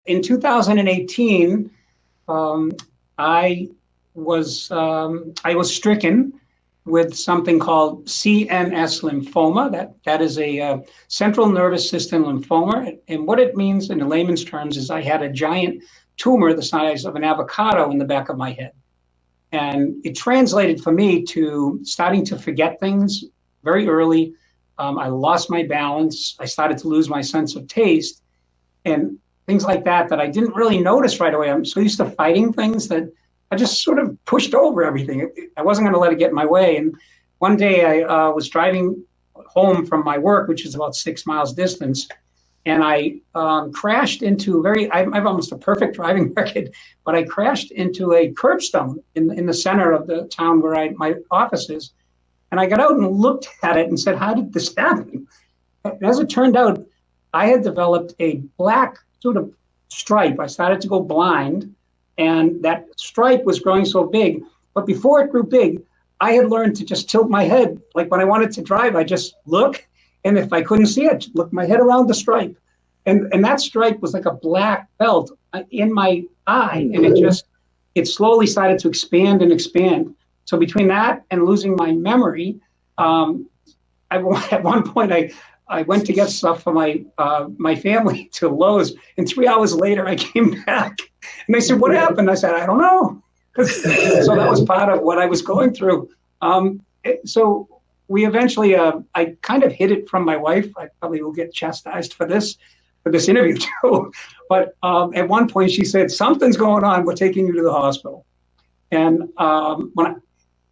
in 2018, um, I was stricken with something called CNS lymphoma. That is a central nervous system lymphoma, and what it means in layman's terms is I had a giant tumor the size of an avocado in the back of my head, and it translated for me to starting to forget things very early. I lost my balance. I started to lose my sense of taste, and things like that I didn't really notice right away. I'm so used to fighting things that I just sort of pushed over everything. I wasn't going to let it get in my way. And one day I was driving home from my work, which is about 6 miles distance, and I crashed into I have almost a perfect driving record, but I crashed into a curbstone in the center of the town where my office is. And I got out and looked at it and said, how did this happen? And as it turned out, I had developed a black sort of stripe. I started to go blind, and that stripe was growing so big. But before it grew big, I had learned to just tilt my head. Like when I wanted to drive, I just look, and if I couldn't see it, look my head around the stripe. And that stripe was like a black belt in my eye, and it slowly started to expand and expand. So between that and losing my memory, at one point I went to get stuff for my family to Lowe's, and 3 hours later I came back, and they said, "What happened?" I said, "I don't know." So that was part of what I was going through. So we eventually, I kind of hid it from my wife. I probably will get chastised for this interview too. But at one point she said, "Something's going on. We're taking you to the hospital." And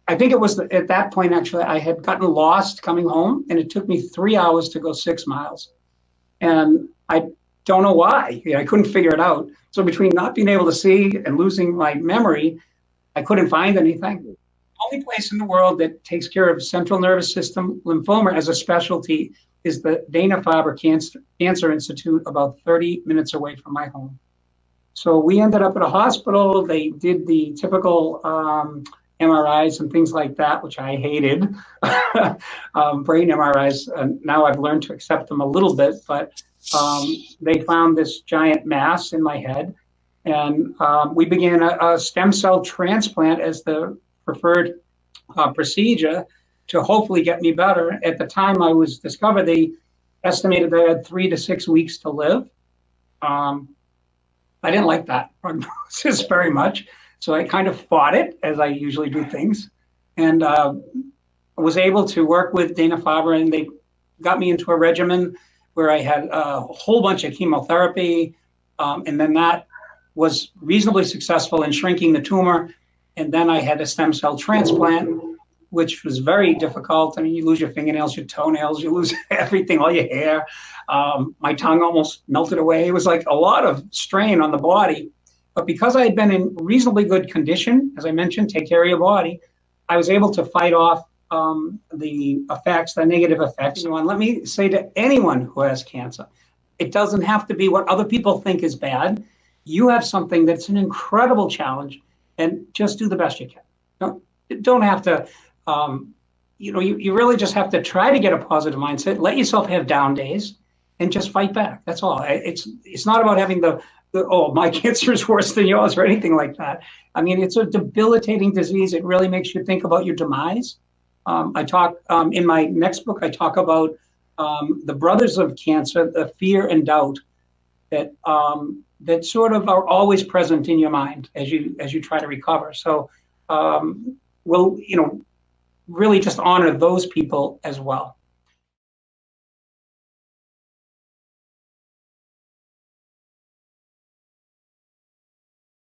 I think it was at that point, actually, I had gotten lost coming home, and it took me 3 hours to go 6 miles. And I don't know why. I couldn't figure it out. So between not being able to see and losing my memory, I couldn't find anything. The only place in the world that takes care of central nervous system lymphoma as a specialty is the Dana-Farber Cancer Institute, about 30 minutes away from my home. So we ended up at a hospital. They did the typical MRIs and things like that, which I hated. Brain MRIs, now I've learned to accept them a little bit, but they found this giant mass in my head, and we began a stem cell transplant as the preferred procedure to hopefully get me better. At the time I was discovered, they estimated that I had 3 to 6 weeks to live. I didn't like that prognosis very much. So I kind of fought it, as I usually do things, and was able to work with Dana-Farber, and they got me into a regimen where I had a whole bunch of chemotherapy, and then that was reasonably successful in shrinking the tumor. And then I had a stem cell transplant, which was very difficult. I mean, you lose your fingernails, your toenails, you lose everything, all your hair. My tongue almost melted away. It was like a lot of strain on the body. But because I had been in reasonably good condition, as I mentioned, take care of your body, I was able to fight off the effects, the negative effects. And let me say to anyone who has cancer, it doesn't have to be what other people think is bad. You have something that's an incredible challenge, and just do the best you can. Don't have to, you really just have to try to get a positive mindset, let yourself have down days, and just fight back. That's all. It's not about having oh, my cancer is worse than yours or anything like that. I mean, it's a debilitating disease. It really makes you think about your demise. I talk in my next book, I talk about the brothers of cancer, the fear and doubt that sort of are always present in your mind as you try to recover. So we'll, really just honor those people as well.